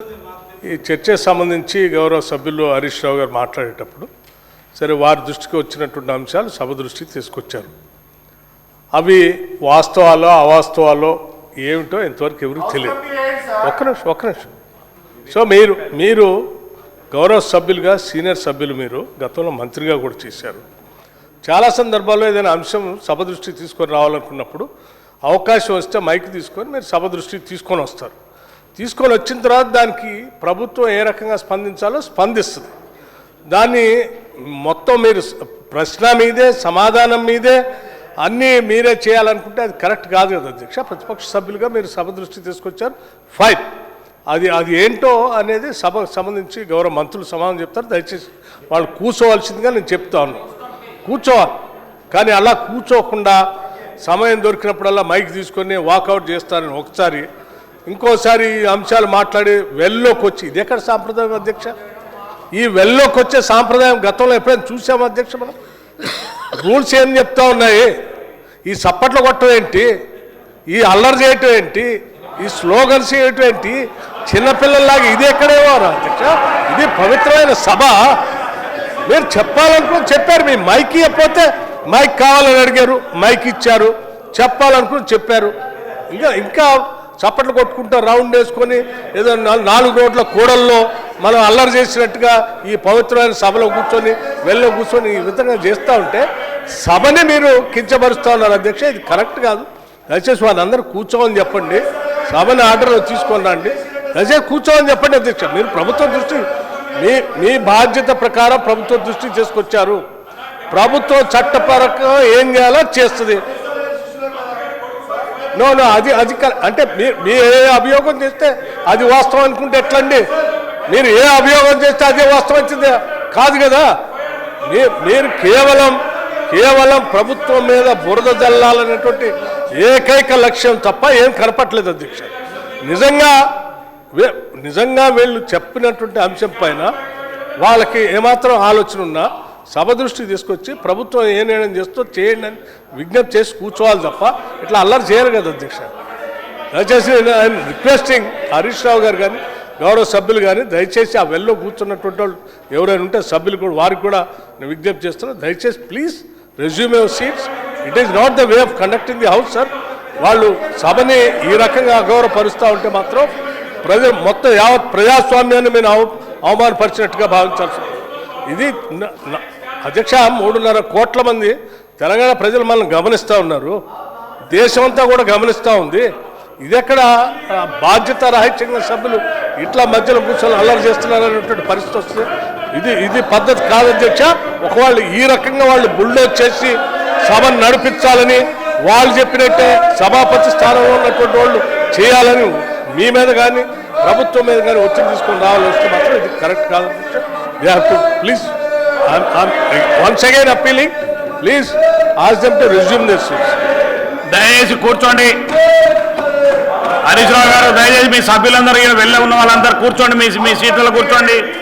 ఈ చర్చకు సంబంధించి గౌరవ సభ్యులు హరీష్ రావు గారు మాట్లాడేటప్పుడు సరే వారి దృష్టికి వచ్చినటువంటి అంశాలు సభ దృష్టికి తీసుకొచ్చారు. అవి వాస్తవాలో అవాస్తవాలో ఏమిటో ఇంతవరకు ఎవరికి తెలియదు. ఒక్క నిమిషం. సో మీరు గౌరవ సభ్యులుగా సీనియర్ సభ్యులు మీరు గతంలో మంత్రిగా కూడా చేశారు. చాలా సందర్భాల్లో ఏదైనా అంశం సభ దృష్టికి తీసుకొని రావాలనుకున్నప్పుడు అవకాశం వస్తే మైక్ తీసుకొని మీరు సభ దృష్టికి తీసుకొని వస్తారు. తీసుకొని వచ్చిన తర్వాత దానికి ప్రభుత్వం ఏ రకంగా స్పందించాలో స్పందిస్తుంది. దాన్ని మొత్తం మీరు ప్రశ్న మీదే సమాధానం మీదే అన్నీ మీరే చేయాలనుకుంటే అది కరెక్ట్ కాదు కదా అధ్యక్ష. ప్రతిపక్ష సభ్యులుగా మీరు సభ దృష్టికి తీసుకొచ్చారు, ఫైన్. అది ఏంటో అనేది సభకు సంబంధించి గౌరవ మంత్రులు సమాధానం చెప్తారు. దయచేసి వాళ్ళు కూర్చోవలసిందిగా నేను చెప్తా ఉన్నాను. కూర్చోవాలి, కానీ అలా కూర్చోకుండా సమయం దొరికినప్పుడల్లా మైక్ తీసుకొని వాకౌట్ చేస్తారని ఒకసారి, ఇంకోసారి అంశాలు మాట్లాడి వెల్లోకి వచ్చి, ఇది ఎక్కడ సాంప్రదాయం అధ్యక్ష? ఈ వెల్లోకి వచ్చే సాంప్రదాయం గతంలో ఎప్పుడైనా చూసాము అధ్యక్ష? మనం రూల్స్ ఏం చెప్తా ఉన్నాయి? ఈ చప్పట్లు కొట్టడం ఏంటి? ఈ అల్లరి చేయటం ఏంటి? ఈ స్లోగన్స్ చేయటం ఏంటి? చిన్నపిల్లల్లాగా ఇది ఎక్కడేమో అధ్యక్ష. ఇది పవిత్రమైన సభ. మీరు చెప్పాలనుకుని చెప్పారు. మీ మైక్ ఇవ్వకపోతే మైక్ కావాలని అడిగారు, మైక్ ఇచ్చారు. చెప్పాలనుకుని చెప్పారు. ఇంకా చప్పట్లు కొట్టుకుంటూ రౌండ్ వేసుకొని ఏదో 4 రోడ్ల కూడల్లో మనం అల్లరి చేసినట్టుగా ఈ పవిత్రమైన సభలో కూర్చొని వెళ్ళలో కూర్చొని ఈ విధంగా చేస్తూ ఉంటే సభని మీరు కించపరుస్తూ ఉన్నారు అధ్యక్ష. ఇది కరెక్ట్ కాదు. దయచేసి వాళ్ళందరూ కూర్చోమని చెప్పండి. సభని ఆర్డర్లో తీసుకొని రండి. దయచేసి కూర్చోమని చెప్పండి అధ్యక్ష. మీరు ప్రభుత్వ దృష్టి మీ బాధ్యత ప్రకారం ప్రభుత్వ దృష్టికి తీసుకొచ్చారు. ప్రభుత్వం చట్టపరంగా ఏం చేయాలో చేస్తుంది. అది అంటే మీరు ఏ అభియోగం చేస్తే అది వాస్తవం అనుకుంటే ఎట్లండి? మీరు ఏ అభియోగం చేస్తే అదే వాస్తవం వచ్చింది కాదు కదా. మీరు కేవలం ప్రభుత్వం మీద బురద జల్లాలనేటువంటి ఏకైక లక్ష్యం తప్ప ఏం కనపట్లేదు అధ్యక్ష. నిజంగా వీళ్ళు చెప్పినటువంటి అంశం పైన వాళ్ళకి ఏమాత్రం ఆలోచన ఉన్నా సభ దృష్టికి తీసుకొచ్చి ప్రభుత్వం ఏ నిర్ణయం చేస్తో చేయండి అని విజ్ఞప్తి చేసి కూర్చోవాలి తప్ప ఇట్లా అల్లరి చేయరు కదా అధ్యక్ష. దయచేసి ఆయన రిక్వెస్టింగ్ హరీష్ రావు గారు కానీ గౌరవ సభ్యులు కానీ దయచేసి ఆ వెల్లో కూర్చున్నటువంటి వాళ్ళు ఎవరైనా ఉంటే సభ్యులు కూడా వారికి కూడా నేను విజ్ఞప్తి చేస్తున్నాను. దయచేసి please resume your seats. It is not the way of conducting the house sir. వాళ్ళు సభని ఈ రకంగా అగౌరవపరుస్తూ ఉంటే మాత్రం ప్రజలు మొత్తం యావత్ ప్రజాస్వామ్యాన్ని మేము అవమానపరిచినట్టుగా భావించాల్సి ఇది అధ్యక్ష. 3.5 కోట్ల మంది తెలంగాణ ప్రజలు మనల్ని గమనిస్తూ ఉన్నారు. దేశమంతా కూడా గమనిస్తూ ఉంది. ఇదెక్కడ బాధ్యత రాహిత్యంగా సభ్యులు ఇట్లా మధ్యలో కూర్చొని అల్లరి చేస్తున్నారనేటువంటి పరిస్థితి వస్తుంది. ఇది పద్ధతి కాదు అధ్యక్ష. ఒకవేళ ఈ రకంగా వాళ్ళు బుల్డోజ్ చేసి సభను నడిపించాలని వాళ్ళు చెప్పినట్టే సభాపతి స్థానంలో ఉన్నటువంటి వాళ్ళు చేయాలని మీ మీద కానీ ప్రభుత్వం మీద కానీ ఒత్తిడి తీసుకొని రావాలని వస్తే మాత్రం ఇది కరెక్ట్ కాదు అధ్యక్ష. They have to please once again appealing, please ask them to resume their seats. దయచేసి కూర్చోండి. హరీష్ రావు గారు దయచేసి మీ సభ్యులందరూ వెళ్ళి ఉన్న వాళ్ళందరూ కూర్చోండి. మీ సీట్లలో కూర్చోండి.